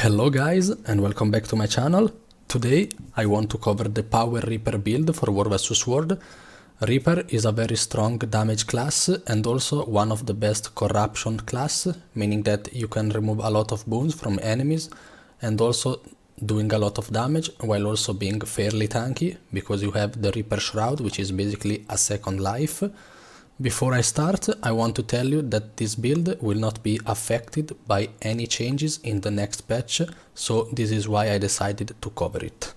Hello guys and welcome back to my channel. Today I want to cover the Power Reaper build for War vs World. Reaper is a very strong damage class and also one of the best corruption class, meaning that you can remove a lot of boons from enemies and also doing a lot of damage while also being fairly tanky because you have the Reaper Shroud, which is basically a second life. Before I start, I want to tell you that this build will not be affected by any changes in the next patch, so this is why I decided to cover it.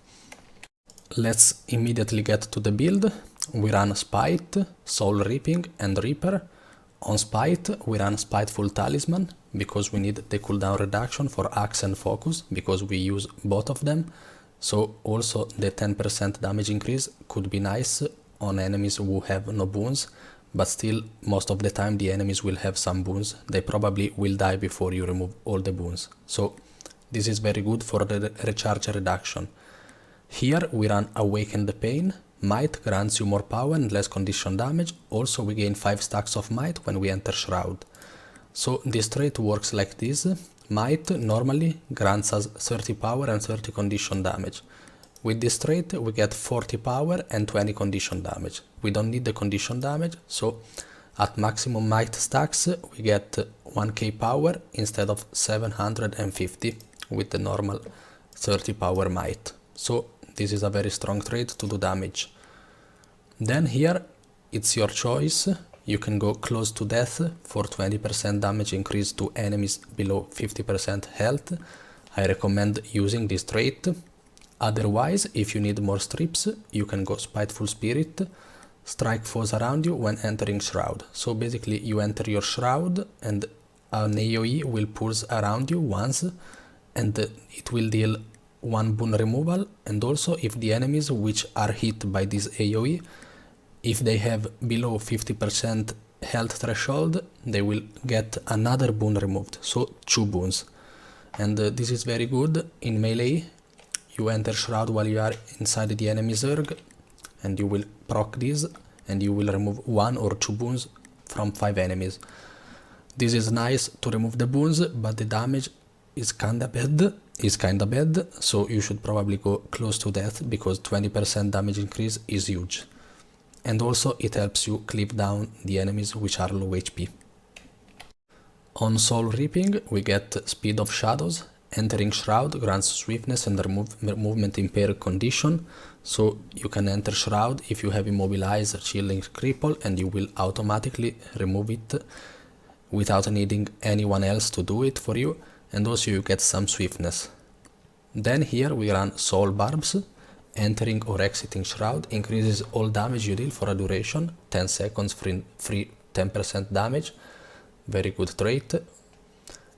Let's immediately get to the build. We run Spite, Soul Reaping and Reaper. On Spite, we run Spiteful Talisman because we need the cooldown reduction for Axe and Focus because we use both of them. So also the 10% damage increase could be nice on enemies who have no boons. But still, most of the time the enemies will have some boons. They probably will die before you remove all the boons. So this is very good for the recharge reduction. Here we run Awaken the Pain. Might grants you more power and less condition damage. Also we gain 5 stacks of Might when we enter Shroud. So this trait works like this. Might normally grants us 30 power and 30 condition damage. With this trait we get 40 power and 20 condition damage. We don't need the condition damage, so at maximum might stacks we get 1k power instead of 750 with the normal 30 power might. So this is a very strong trait to do damage. Then here it's your choice. You can go close to death for 20% damage increase to enemies below 50% health. I recommend using this trait. Otherwise, if you need more strips, you can go Spiteful Spirit, strike foes around you when entering Shroud. So basically you enter your Shroud and an AoE will pulse around you once and it will deal 1 boon removal, and also if the enemies which are hit by this AoE, if they have below 50% health threshold, they will get another boon removed, so 2 boons. And this is very good in melee. You enter Shroud while you are inside the enemy Zerg and you will proc this and you will remove 1 or 2 boons from 5 enemies. This is nice to remove the boons, but the damage is kinda bad, so you should probably go close to death because 20% damage increase is huge. And also it helps you clip down the enemies which are low HP. On Soul Reaping we get Speed of Shadows. Entering Shroud grants swiftness and movement impaired condition, so you can enter Shroud if you have Immobilize, Chilling, Cripple, and you will automatically remove it without needing anyone else to do it for you, and also you get some swiftness. Then here we run Soul Barbs. Entering or exiting Shroud increases all damage you deal for a duration, 10 seconds free 10% damage, very good trait.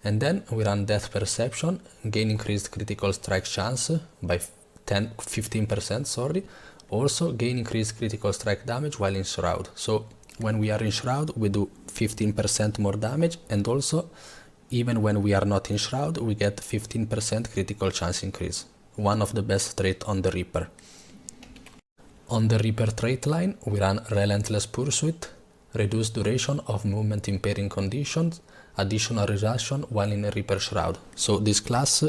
And then we run Death Perception, gain increased critical strike chance by 15%, also gain increased critical strike damage while in Shroud. So when we are in Shroud we do 15% more damage, and also even when we are not in Shroud we get 15% critical chance increase. One of the best traits on the Reaper. On the Reaper trait line we run Relentless Pursuit, reduce duration of movement impairing conditions, additional reduction while in a Reaper Shroud. So this class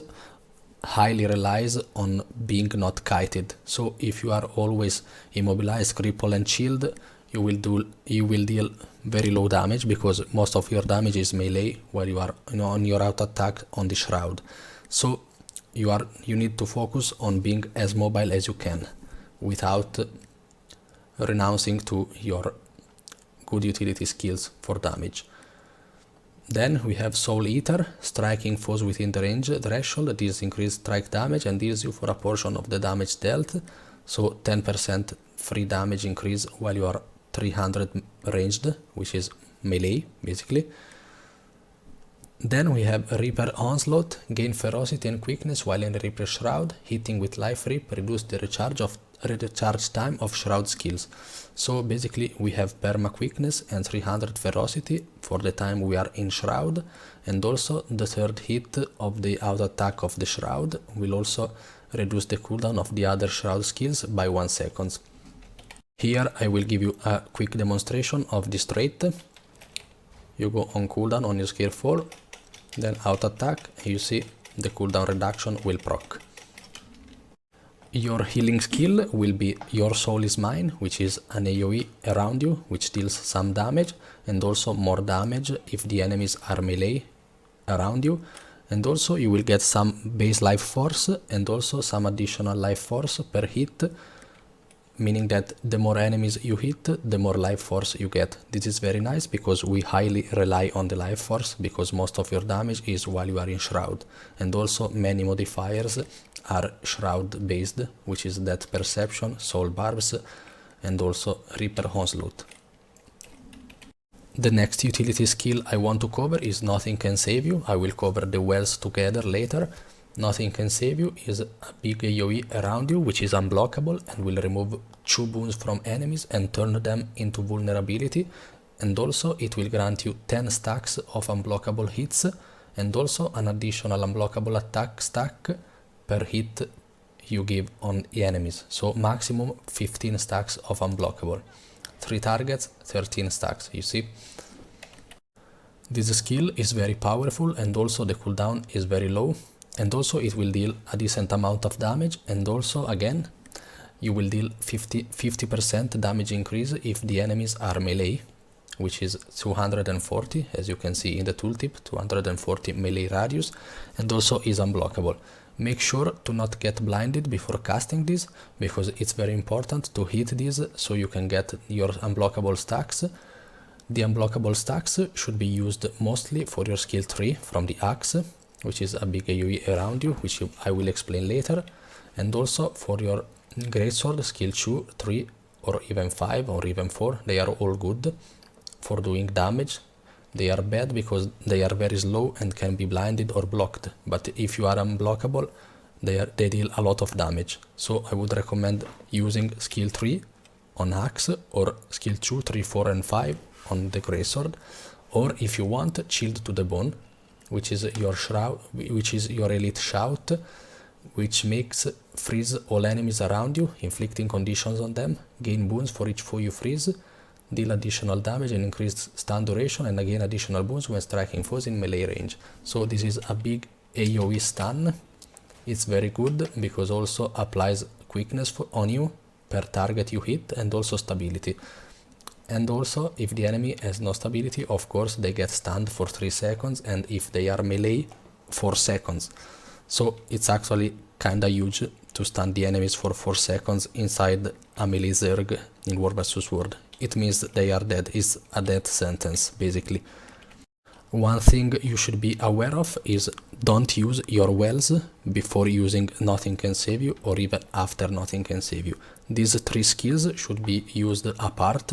highly relies on being not kited. So if you are always immobilized, cripple and shield, you will deal very low damage because most of your damage is melee while you are on your auto attack on the Shroud. So you need to focus on being as mobile as you can without renouncing to your good utility skills for damage. Then we have Soul Eater, striking foes within the range threshold. This increases strike damage and deals you for a portion of the damage dealt, so 10% free damage increase while you are 300 ranged, which is melee basically. Then we have Reaper Onslaught, gain ferocity and quickness while in Reaper Shroud, hitting with Life Rip, reduce the recharge time of Shroud skills. So basically we have perma quickness and 300 ferocity for the time we are in Shroud, and also the third hit of the auto attack of the Shroud will also reduce the cooldown of the other Shroud skills by 1 second. Here I will give you a quick demonstration of this trait. You go on cooldown on your skill 4, then auto attack, you see the cooldown reduction will proc. Your healing skill will be Your Soul is Mine, which is an AoE around you, which deals some damage, and also more damage if the enemies are melee around you. And also you will get some base life force and also some additional life force per hit, meaning that the more enemies you hit, the more life force you get. This is very nice because we highly rely on the life force, because most of your damage is while you are in Shroud. And also many modifiers are Shroud based, which is Death Perception, Soul Barbs, and also Reaper Onslaught. The next utility skill I want to cover is Nothing Can Save You. I will cover the wells together later. Nothing Can Save You is a big AoE around you, which is unblockable and will remove 2 boons from enemies and turn them into vulnerability. And also it will grant you 10 stacks of unblockable hits and also an additional unblockable attack stack per hit you give on the enemies. So maximum 15 stacks of unblockable. 3 targets, 13 stacks, you see. This skill is very powerful and also the cooldown is very low. And also it will deal a decent amount of damage, and also again you will deal 50% damage increase if the enemies are melee, which is 240, as you can see in the tooltip, 240 melee radius, and also is unblockable. Make sure to not get blinded before casting this, because it's very important to hit this so you can get your unblockable stacks. The unblockable stacks should be used mostly for your skill 3 from the axe, which is a big AoE around you, which I will explain later, and also for your greatsword skill 2, 3, or even 5 or even 4. They are all good for doing damage. They are bad because they are very slow and can be blinded or blocked, but if you are unblockable, they deal a lot of damage. So I would recommend using skill 3 on axe, or skill 2, 3, 4 and 5 on the greatsword, or if you want, Shield to the Bone, which is your shroud, which is your elite shout, which makes freeze all enemies around you, inflicting conditions on them, gain boons for each foe you freeze, deal additional damage and increase stun duration, and again additional boons when striking foes in melee range. So this is a big AoE stun. It's very good because also applies quickness on you per target you hit, and also stability. And also if the enemy has no stability, of course they get stunned for 3 seconds, and if they are melee, 4 seconds. So it's actually kinda huge to stun the enemies for 4 seconds inside a melee Zerg in War vs World. It means they are dead. It's a death sentence, basically. One thing you should be aware of is don't use your wells before using Nothing Can Save You, or even after Nothing Can Save You. These 3 skills should be used apart,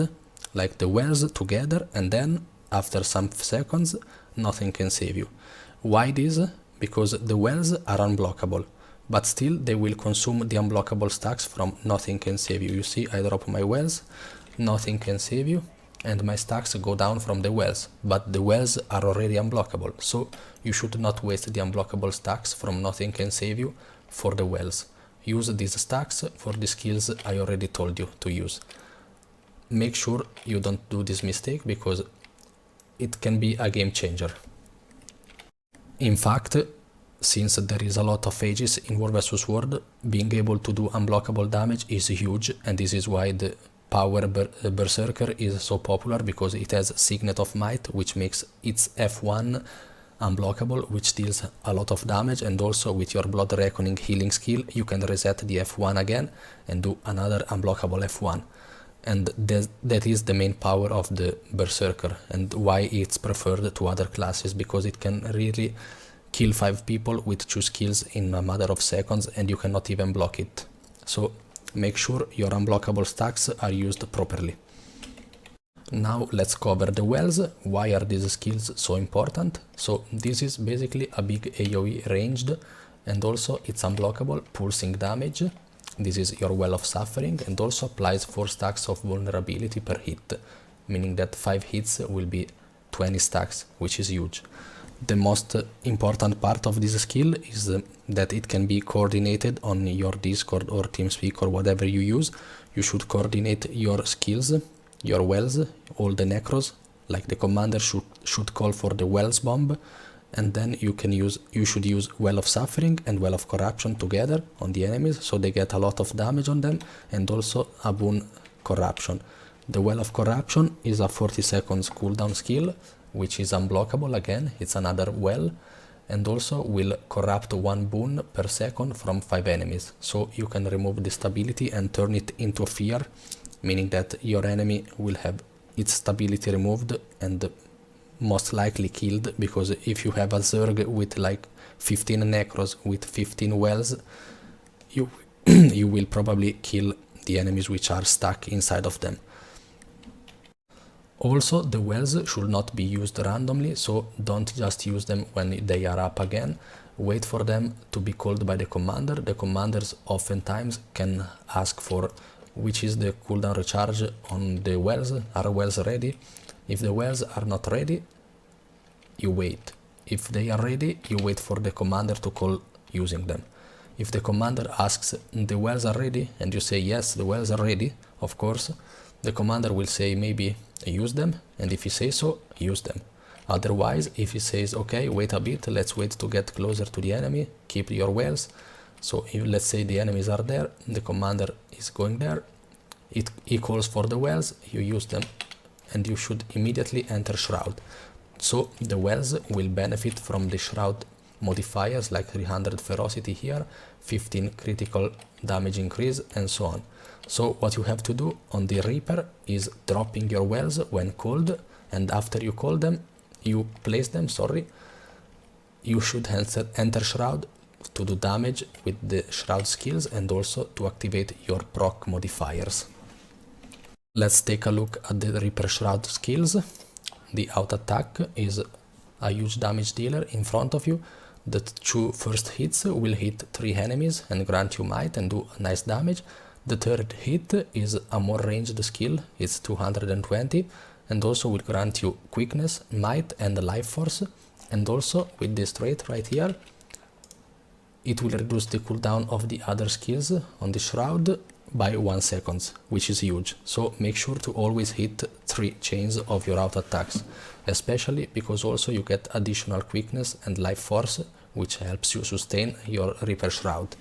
like the wells together, and then after some seconds Nothing Can Save You. Why this? Because the wells are unblockable, but still they will consume the unblockable stacks from Nothing Can Save You. You see, I drop my wells, Nothing Can Save You, and my stacks go down from the wells, but the wells are already unblockable, so you should not waste the unblockable stacks from Nothing Can Save You for the wells. Use these stacks for the skills I already told you to use. Make sure you don't do this mistake, because it can be a game changer. In fact, since there is a lot of phages in War vs World, being able to do unblockable damage is huge, and this is why the Power Berserker is so popular, because it has Signet of Might, which makes its F1 unblockable, which deals a lot of damage, and also with your Blood Reckoning healing skill you can reset the F1 again and do another unblockable F1. And that is the main power of the Berserker, and why it's preferred to other classes, because it can really kill 5 people with 2 skills in a matter of seconds, and you cannot even block it. So make sure your unblockable stacks are used properly. Now let's cover the wells. Why are these skills so important? So this is basically a big AoE ranged, and also it's unblockable, pulsing damage. This is your Well of Suffering, and also applies 4 stacks of vulnerability per hit, meaning that 5 hits will be 20 stacks, which is huge. The most important part of this skill is that it can be coordinated on your Discord or TeamSpeak or whatever you use. You should coordinate your skills, your wells, all the necros, like the commander should call for the wells bomb, and then you should use Well of Suffering and Well of Corruption together on the enemies, so they get a lot of damage on them, and also a boon Corruption. The Well of Corruption is a 40 seconds cooldown skill, which is unblockable again, it's another well, and also will corrupt 1 boon per second from 5 enemies, so you can remove the stability and turn it into fear, meaning that your enemy will have its stability removed and most likely killed, because if you have a Zerg with like 15 necros with 15 wells, you you will probably kill the enemies which are stuck inside of them. Also, the wells should not be used randomly, so don't just use them when they are up again. Wait for them to be called by the commander. The commanders oftentimes can ask for which is the cooldown recharge on the wells. Are wells ready? If the wells are not ready, you wait. If they are ready, you wait for the commander to call using them. If the commander asks, the wells are ready, and you say yes, the wells are ready, of course, the commander will say maybe use them, and if he says so, use them. Otherwise, if he says okay, wait a bit, let's wait to get closer to the enemy, keep your wells. So if, let's say the enemies are there, the commander is going there, he calls for the wells, you use them, and you should immediately enter Shroud. So the wells will benefit from the Shroud modifiers like 300 ferocity here, 15 critical damage increase, and so on. So what you have to do on the Reaper is dropping your wells when called, and after you call them, you place them, you should enter Shroud to do damage with the Shroud skills and also to activate your proc modifiers. Let's take a look at the Reaper Shroud skills. The auto attack is a huge damage dealer in front of you. The 2 first hits will hit 3 enemies and grant you might and do nice damage. The third hit is a more ranged skill, it's 220, and also will grant you quickness, might and life force. And also with this trait right here, it will reduce the cooldown of the other skills on the Shroud by 1 second, which is huge. So make sure to always hit 3 chains of your auto attacks, especially because also you get additional quickness and life force, which helps you sustain your Reaper Shroud.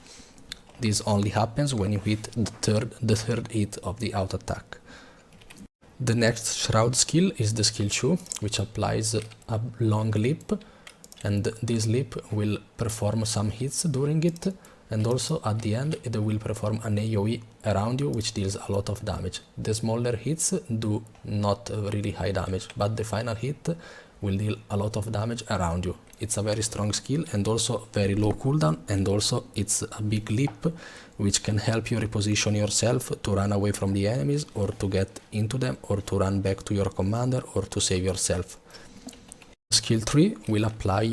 This only happens when you hit the third hit of the auto attack. The next Shroud skill is the skill 2, which applies a long leap, and this leap will perform some hits during it, and also at the end it will perform an AoE around you, which deals a lot of damage. The smaller hits do not really high damage, but the final hit will deal a lot of damage around you. It's a very strong skill and also very low cooldown, and also it's a big leap which can help you reposition yourself to run away from the enemies or to get into them or to run back to your commander or to save yourself. Skill 3 will apply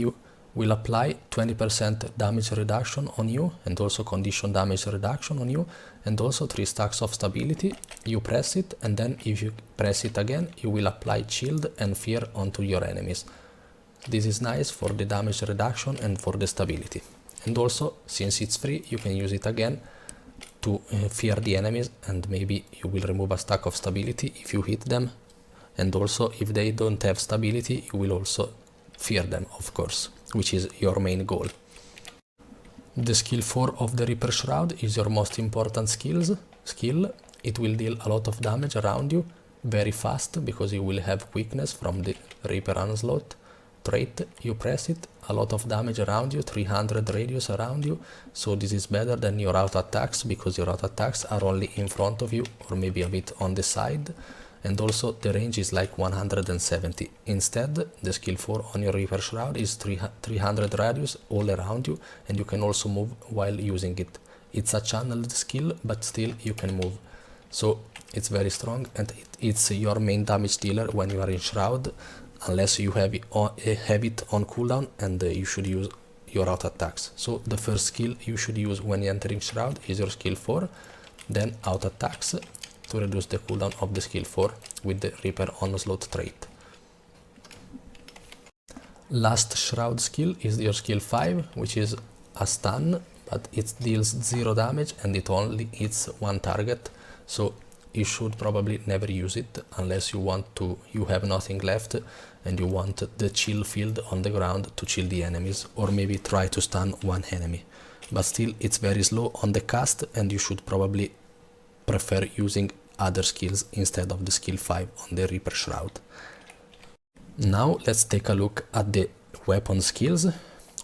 20% damage reduction on you and also condition damage reduction on you, and also 3 stacks of stability. You press it, and then if you press it again, you will apply shield and fear onto your enemies. This is nice for the damage reduction and for the stability. And also, since it's free, you can use it again to fear the enemies, and maybe you will remove a stack of stability if you hit them. And also, if they don't have stability, you will also fear them, of course, which is your main goal. The skill 4 of the Reaper Shroud is your most important skill. It will deal a lot of damage around you very fast because you will have quickness from the Reaper Onslaught trait. You press it, a lot of damage around you, 300 radius around you, so this is better than your auto attacks because your auto attacks are only in front of you or maybe a bit on the side, and also the range is like 170. Instead, the skill 4 on your Reaper Shroud is 300 radius all around you, and you can also move while using it. It's a channeled skill, but still you can move. So it's very strong, and it's your main damage dealer when you are in Shroud, unless you have it on cooldown, and you should use your auto attacks. So the first skill you should use when entering Shroud is your skill 4, then auto attacks to reduce the cooldown of the skill 4 with the Reaper Onslaught trait. Last Shroud skill is your skill 5, which is a stun, but it deals 0 damage and it only hits 1 target, so you should probably never use it unless you have nothing left and you want the chill field on the ground to chill the enemies, or maybe try to stun one enemy. But still it's very slow on the cast, and you should probably prefer using other skills instead of the skill 5 on the Reaper Shroud. Now let's take a look at the weapon skills,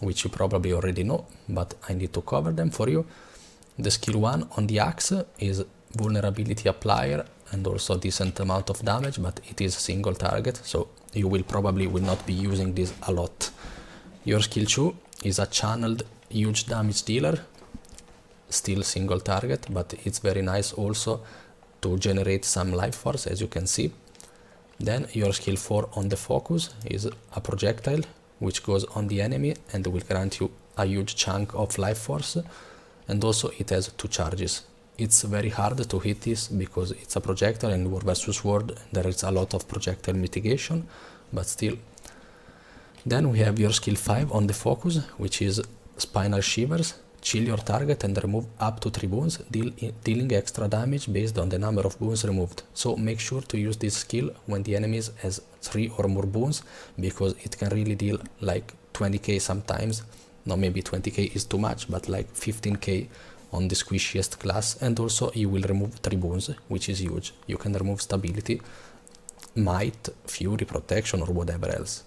which you probably already know, but I need to cover them for you. The skill 1 on the axe is vulnerability applier and also a decent amount of damage, but it is single target, so you will probably not be using this a lot. Your skill 2 is a channeled huge damage dealer, still single target, but it's very nice also to generate some life force, as you can see. Then your skill 4 on the focus is a projectile which goes on the enemy and will grant you a huge chunk of life force, and also it has 2 charges. It's very hard to hit this because it's a projectile, and War vs Sword there is a lot of projectile mitigation, but still. Then we have your skill 5 on the focus, which is Spinal Shivers. Chill your target and remove up to 3 boons, dealing extra damage based on the number of boons removed. So make sure to use this skill when the enemies has 3 or more boons, because it can really deal like 20k sometimes. No, maybe 20k is too much, but like 15k on the squishiest class, and also you will remove 3 boons, which is huge. You can remove stability, might, fury, protection, or whatever else.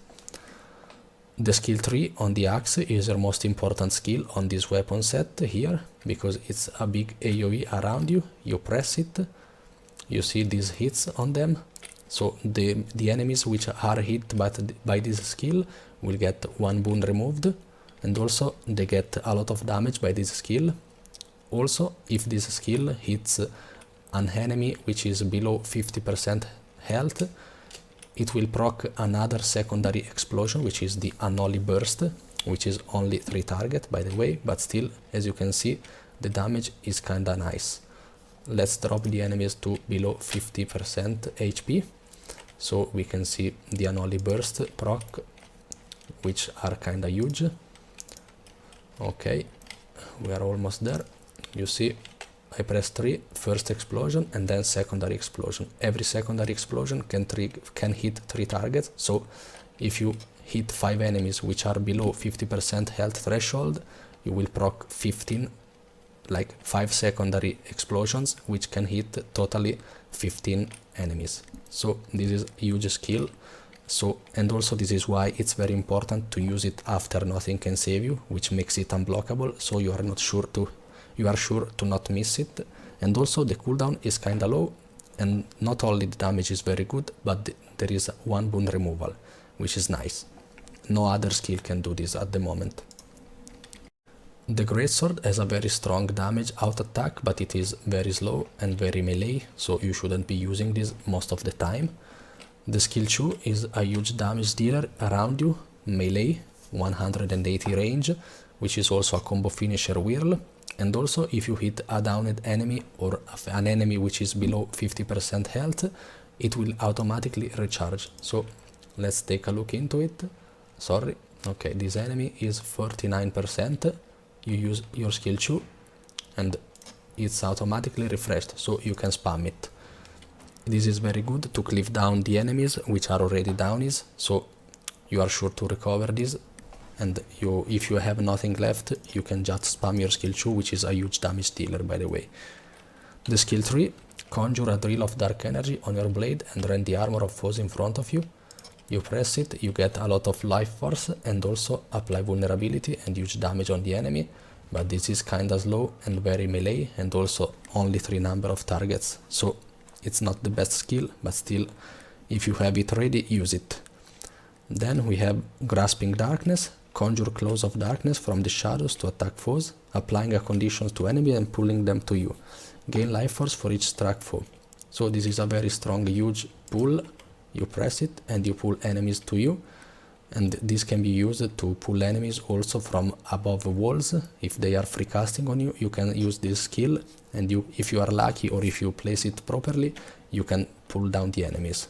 The skill 3 on the axe is your most important skill on this weapon set here, because it's a big AoE around you. You press it, you see these hits on them, so the enemies which are hit by this skill will get 1 boon removed, and also they get a lot of damage by this skill. Also, if this skill hits an enemy which is below 50% health, it will proc another secondary explosion, which is the Unholy Burst, which is only 3 target by the way, but still, as you can see, the damage is kinda nice. Let's drop the enemies to below 50% HP, so we can see the Unholy Burst proc, which are kinda huge. Okay, we are almost there. You see, I press 3, first explosion, and then secondary explosion. Every secondary explosion can hit 3 targets, so if you hit 5 enemies which are below 50% health threshold, you will proc 15, like 5 secondary explosions, which can hit totally 15 enemies. So this is a huge skill. So, and also this is why it's very important to use it after nothing can save you, which makes it unblockable, so you are sure to not miss it. And also the cooldown is kinda low, and not only the damage is very good, but there is 1 boon removal, which is nice. No other skill can do this at the moment. The Greatsword has a very strong damage out attack, but it is very slow and very melee, so you shouldn't be using this most of the time. The skill 2 is a huge damage dealer around you, melee, 180 range, which is also a combo finisher whirl. And also, if you hit a downed enemy or an enemy which is below 50% health, it will automatically recharge. So let's take a look into it. Sorry. Okay, this enemy is 49%. You use your skill 2 and it's automatically refreshed, so you can spam it. This is very good to cliff down the enemies which are already downies, so you are sure to recover this. And if you have nothing left, you can just spam your skill 2, which is a huge damage dealer by the way. The skill 3, conjure a drill of dark energy on your blade and rend the armor of foes in front of you. You press it, you get a lot of life force and also apply vulnerability and huge damage on the enemy, but this is kinda slow and very melee, and also only 3 number of targets, so it's not the best skill, but still, if you have it ready, use it. Then we have Grasping Darkness. Conjure Claws of Darkness from the shadows to attack foes, applying a condition to enemies and pulling them to you. Gain life force for each struck foe. So this is a very strong, huge pull. You press it and you pull enemies to you. And this can be used to pull enemies also from above walls. If they are free casting on you, you can use this skill. And if you are lucky or if you place it properly, you can pull down the enemies.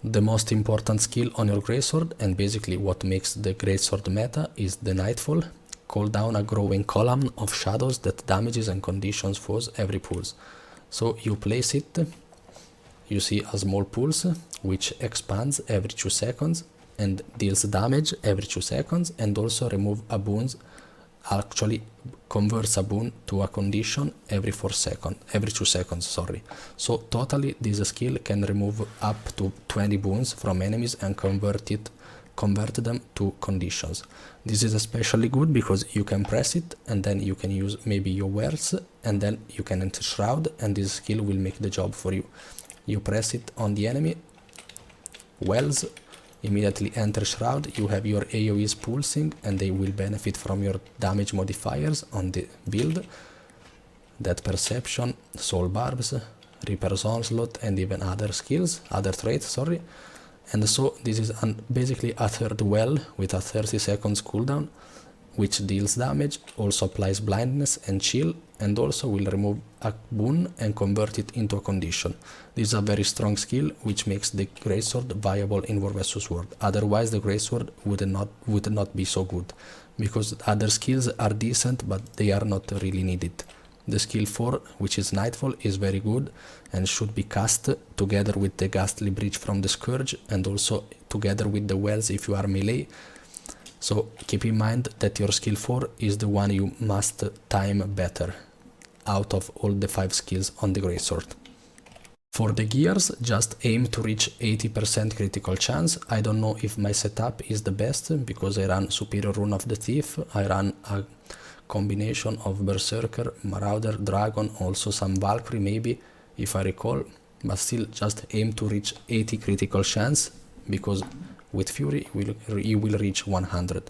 The most important skill on your Greatsword, and basically what makes the Greatsword meta, is the Nightfall. Call down a growing column of shadows that damages and conditions foes every pulse. So you place it, you see a small pulse, which expands every 2 seconds and deals damage every 2 seconds, and also remove a boon, actually converts a boon to a condition every 2 seconds, sorry. So totally this skill can remove up to 20 boons from enemies and convert them to conditions. This is especially good because you can press it and then you can use maybe your wells and then you can enter shroud, and this skill will make the job for you. You press it on the enemy, wells, immediately enter shroud, you have your AoEs pulsing and they will benefit from your damage modifiers on the build, that perception, soul barbs, reaper's onslaught, and even other traits, sorry. And so this is basically a third well with a 30 seconds cooldown, which deals damage, also applies blindness and chill, and also will remove a boon and convert it into a condition. This is a very strong skill which makes the greatsword viable in War vs World. Otherwise the greatsword would not be so good, because other skills are decent but they are not really needed. The skill 4, which is Nightfall, is very good and should be cast together with the Ghastly Breach from the Scourge, and also together with the wells if you are melee. So keep in mind that your skill 4 is the one you must time better out of all the 5 skills on the greatsword. For the gears, just aim to reach 80% critical chance. I don't know if my setup is the best because I run Superior Rune of the Thief, I run a combination of Berserker, Marauder, Dragon, also some Valkyrie maybe, if I recall, but still just aim to reach 80 critical chance, because with Fury you will reach 100.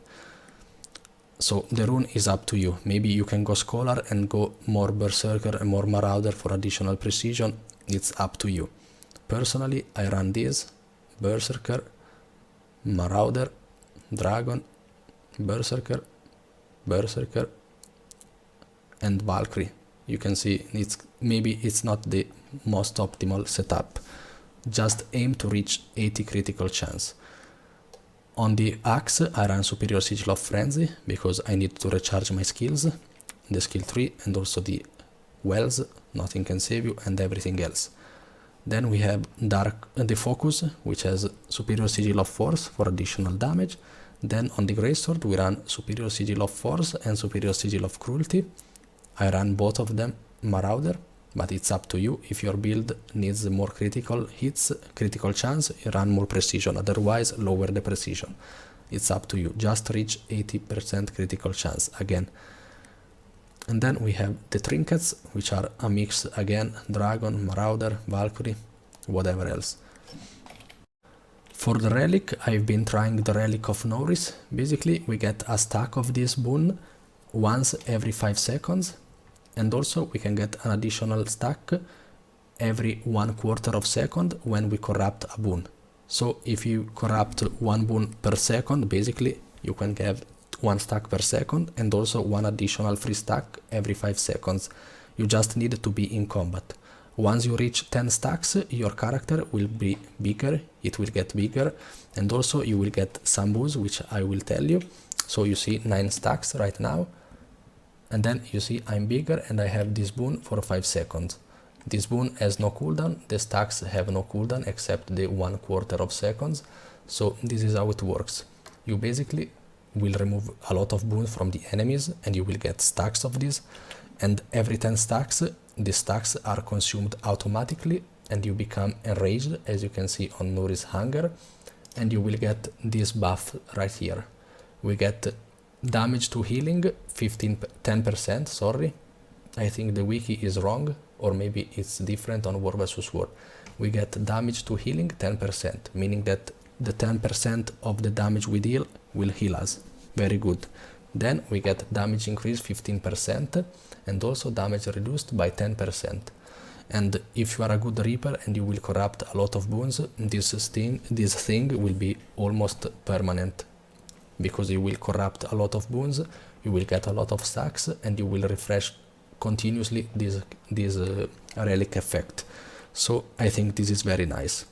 So the rune is up to you. Maybe you can go Scholar and go more Berserker and more Marauder for additional precision. It's up to you. Personally, I run this: Berserker, Marauder, Dragon, Berserker, Berserker, and Valkyrie. You can see maybe it's not the most optimal setup. Just aim to reach 80 critical chance. On the axe, I run Superior Sigil of Frenzy because I need to recharge my skills, the skill 3 and also the wells, nothing can save you, and everything else. Then we have the Focus, which has Superior Sigil of Force for additional damage. Then on the Greatsword we run Superior Sigil of Force and Superior Sigil of Cruelty. I run both of them Marauder, but it's up to you. If your build needs more critical hits, critical chance, you run more precision, otherwise lower the precision. It's up to you, just reach 80% critical chance again. And then we have the Trinkets, which are a mix again, Dragon, Marauder, Valkyrie, whatever else. For the Relic, I've been trying the Relic of Norris. Basically, we get a stack of this boon once every 5 seconds, and also we can get an additional stack every 1/4 of a second when we corrupt a boon. So if you corrupt 1 boon per second, basically you can have 1 stack per second, and also 1 additional free stack every 5 seconds. You just need to be in combat. Once you reach 10 stacks, your character will be bigger, it will get bigger, and also you will get some boosts, which I will tell you. So you see 9 stacks right now, and then you see I'm bigger and I have this boon for 5 seconds. This boon has no cooldown, the stacks have no cooldown except the 1/4 of seconds. So this is how it works. You basically will remove a lot of boons from the enemies and you will get stacks of this, and every 10 stacks the stacks are consumed automatically and you become enraged, as you can see on Nuri's Hunger, and you will get this buff right here. We get damage to healing 10%, sorry, I think the wiki is wrong, or maybe it's different on War vs World. We get damage to healing 10%, meaning that the 10% of the damage we deal will heal us. Very good. Then we get damage increase 15% and also damage reduced by 10%. And if you are a good Reaper and you will corrupt a lot of boons, this thing will be almost permanent, because you will corrupt a lot of boons, you will get a lot of stacks, and you will refresh continuously this relic effect. So I think this is very nice.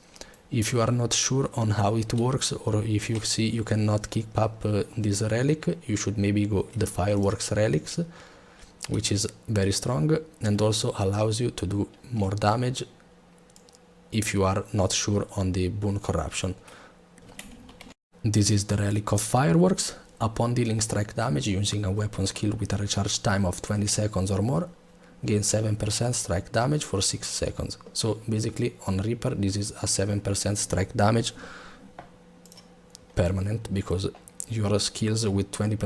If you are not sure on how it works, or if you see you cannot keep up this relic, you should maybe go the Fireworks relics, which is very strong and also allows you to do more damage if you are not sure on the boon corruption. This is the Relic of Fireworks. Upon dealing strike damage using a weapon skill with a recharge time of 20 seconds or more, gain 7% strike damage for 6 seconds. So basically on Reaper this is a 7% strike damage permanent, because your skills with 20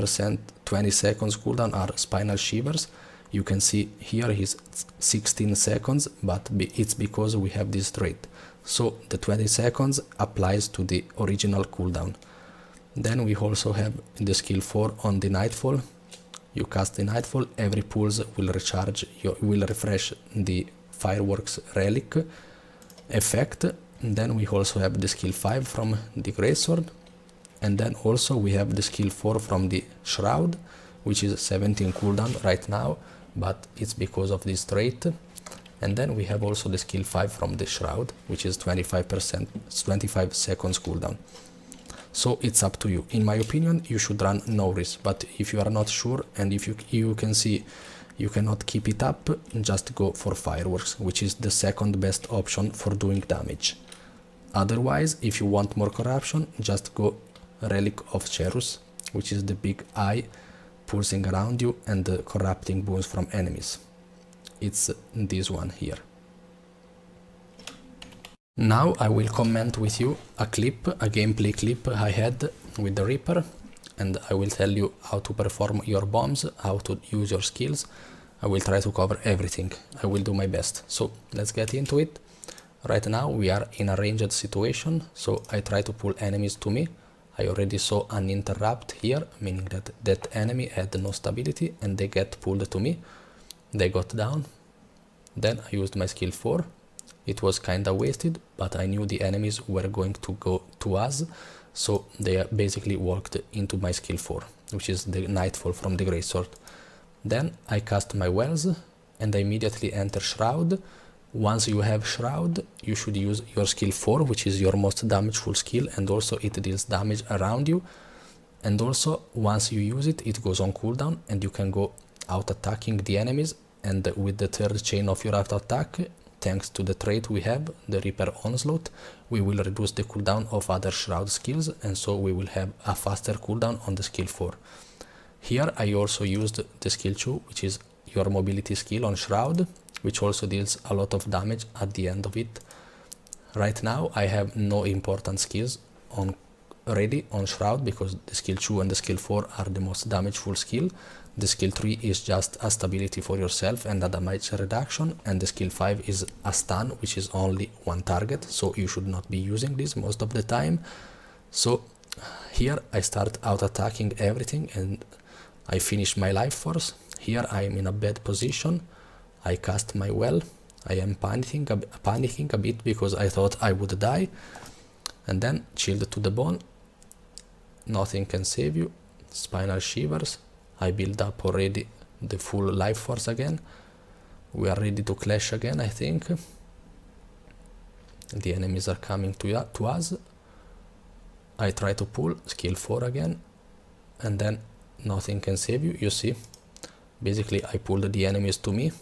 seconds cooldown are Spinal Shivers. You can see here is 16 seconds, but it's because we have this trait. So the 20 seconds applies to the original cooldown. Then we also have the skill 4 on the Nightfall. You cast the Nightfall, every pulse will refresh the Fireworks Relic effect. Then we also have the skill 5 from the Greatsword. And then also we have the skill 4 from the Shroud, which is 17 cooldown right now, but it's because of this trait. And then we have also the skill 5 from the Shroud, which is 25 seconds cooldown. So it's up to you. In my opinion, you should run no risk, but if you are not sure and if you can see you cannot keep it up, just go for Fireworks, which is the second best option for doing damage. Otherwise, if you want more corruption, just go Relic of Cherus, which is the big eye pulsing around you and the corrupting boons from enemies. It's this one here. Now I will comment with you a gameplay clip I had with the Reaper, and I will tell you how to perform your bombs, how to use your skills. I will try to cover everything. I will do my best. So let's get into it. Right now we are in a ranged situation, so I try to pull enemies to me. I already saw an interrupt here, meaning that that enemy had no stability and they get pulled to me. They got down. Then I used my skill 4. It was kinda wasted, but I knew the enemies were going to go to us, so they basically walked into my skill 4, which is the Nightfall from the Greatsword. Then I cast my wells and I immediately enter Shroud. Once you have Shroud, you should use your skill 4, which is your most damageful skill, and also it deals damage around you. And also, once you use it, it goes on cooldown and you can go out attacking the enemies, and with the third chain of your auto attack, thanks to the trait we have, the Reaper Onslaught, we will reduce the cooldown of other Shroud skills, and so we will have a faster cooldown on the skill 4. Here I also used the skill 2, which is your mobility skill on Shroud, which also deals a lot of damage at the end of it. Right now I have no important skills ready on Shroud, because the skill 2 and the skill 4 are the most damageful skill. The skill 3 is just a stability for yourself and a damage reduction, and the skill 5 is a stun, which is only one target, so you should not be using this most of the time. So here I start out attacking everything and I finish my life force. Here I am in a bad position. I cast my well. I am panicking a bit because I thought I would die. And then Chilled to the Bone. Nothing can save you. Spinal Shivers. I build up already the full life force again. We are ready to clash again, I think. The enemies are coming to us. I try to pull skill 4 again, and then nothing can save you, you see. Basically I pulled the enemies to me.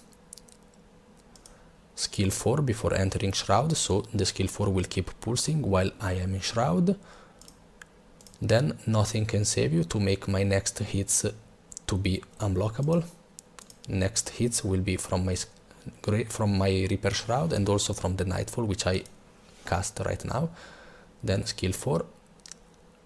Skill 4 before entering Shroud, so the skill 4 will keep pulsing while I am in Shroud. Then nothing can save you to make my next hits to be unblockable. Next hits will be from my Reaper Shroud and also from the Nightfall, which I cast right now. Then skill 4,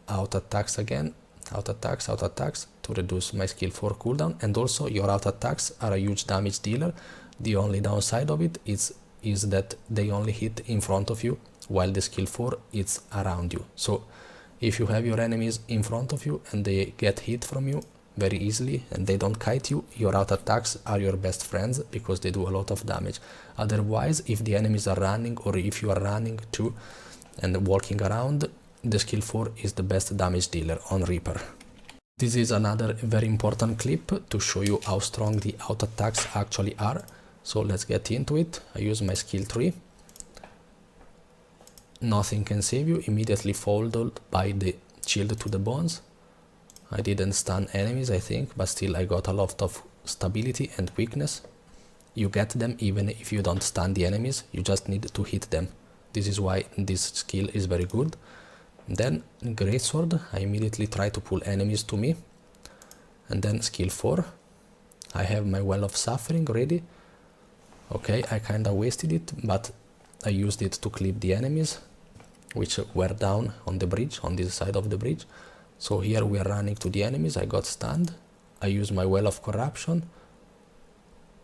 out attacks again, out attacks to reduce my skill 4 cooldown, and also your out attacks are a huge damage dealer. The only downside of it is that they only hit in front of you, while the skill 4 is around you. So if you have your enemies in front of you and they get hit from you very easily and they don't kite you, your out attacks are your best friends because they do a lot of damage. Otherwise, if the enemies are running or if you are running too and walking around, the skill 4 is the best damage dealer on Reaper. This is another very important clip to show you how strong the out attacks actually are. So let's get into it. I use my skill 3. Nothing can save you, immediately followed by the Chilled to the Bones. I didn't stun enemies, I think, but still I got a lot of stability and weakness. You get them even if you don't stun the enemies, you just need to hit them. This is why this skill is very good. Then greatsword, I immediately try to pull enemies to me. And then skill 4, I have my Well of Suffering ready. Okay, I kinda wasted it, but I used it to clip the enemies, which were down on the bridge, on this side of the bridge. So here we are running to the enemies, I got stunned. I use my Well of Corruption,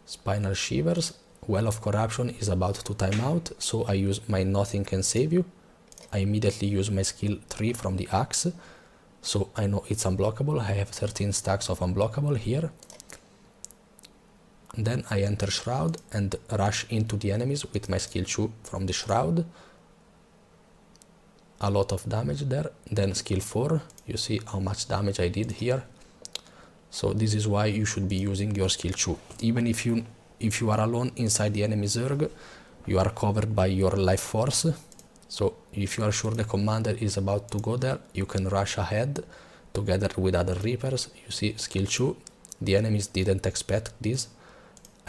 Spinal Shivers. Well of Corruption is about to time out, so I use my Nothing Can Save You. I immediately use my skill 3 from the axe, so I know it's unblockable. I have 13 stacks of unblockable here. Then I enter Shroud and rush into the enemies with my skill 2 from the Shroud. A lot of damage there. Then skill 4, you see how much damage I did here. So this is why you should be using your skill 2. Even if you are alone inside the enemy Zerg, you are covered by your life force. So if you are sure the commander is about to go there, you can rush ahead together with other Reapers. You see skill 2, the enemies didn't expect this.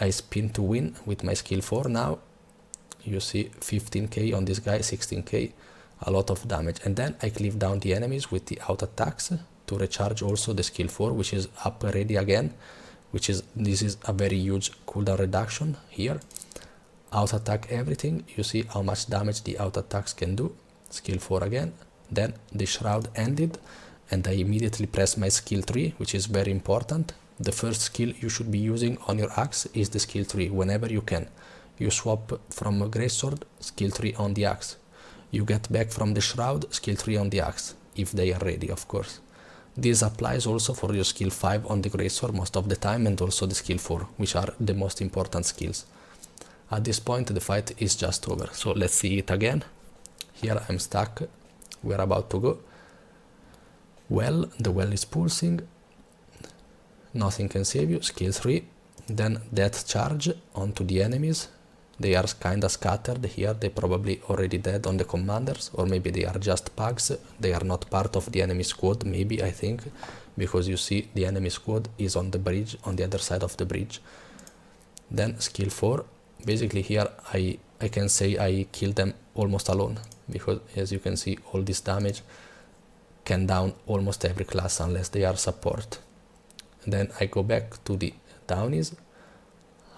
I spin to win with my skill 4 now. You see 15k on this guy, 16k, a lot of damage. And then I cleave down the enemies with the auto attacks to recharge also the skill 4, which is up ready again, this is a very huge cooldown reduction here. Auto attack everything, you see how much damage the auto attacks can do. Skill 4 again. Then the Shroud ended and I immediately press my skill 3, which is very important. The first skill you should be using on your axe is the skill 3 whenever you can. You swap from a greatsword, skill 3 on the axe. You get back from the Shroud, skill 3 on the axe, if they are ready, of course. This applies also for your skill 5 on the greatsword most of the time, and also the skill 4, which are the most important skills. At this point the fight is just over, so let's see it again. Here I'm stuck, we're about to go. Well, the well is pulsing. Nothing Can Save You, skill 3. Then Death Charge onto the enemies. They are kinda scattered here, they probably already dead on the commanders, or maybe they are just pugs. They are not part of the enemy squad, maybe, I think, because you see the enemy squad is on the bridge, on the other side of the bridge. Then skill 4. Basically here I can say I killed them almost alone, because as you can see all this damage can down almost every class unless they are support. And then I go back to the downies.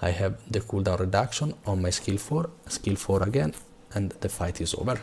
I have the cooldown reduction on my skill 4 again, and the fight is over.